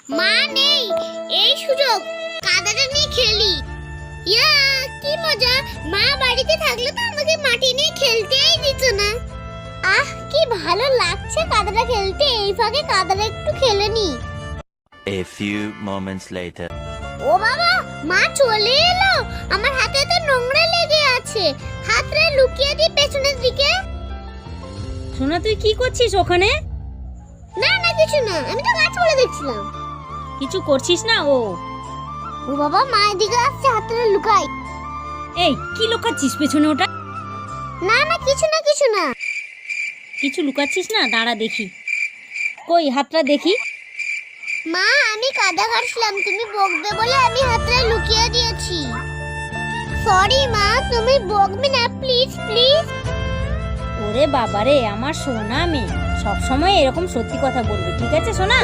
মা নেই, এই সুযোগ কাদাটা নিয়ে খেলি। ইয়া কি মজা, মা বাড়িতে থাকলে তো আমাকে মাটি নিয়ে খেলতেই দিত না। আহ কি ভালো লাগছে কাদাটা খেলতে, এই ফাঁকে কাদাটা একটু খেলে নি। A few moments later. ও বাবা, মা চলে এলো, আমার হাতে তো নোংরা লেগে আছে, হাতটা লুকিয়ে দি পেছনের দিকে। সোনা তুই কি করছিস ওখানে? না না কিছু না, আমি তো গাছগুলো দেখছিলাম। কিছু করছিস না? ও ও বাবা, মা এদিকে আসছে, হাতটা লুকাই। এই কি লুকাচ্ছিস পেছনে ওটা? না না কিছু না কিছু না। কিছু লুকাচ্ছিস না? দাঁড়া দেখি, কই হাতটা দেখি। মা আমি কাদা কাটছিলাম, তুমি বকবে বলে আমি হাতটা লুকিয়ে দিয়েছি। সরি মা, তুমি বকবে না প্লিজ প্লিজ। ওরে বাবারে, আমার সোনা মেয়ে, সব সময় এরকম সত্যি কথা বলবি, ঠিক আছে সোনা?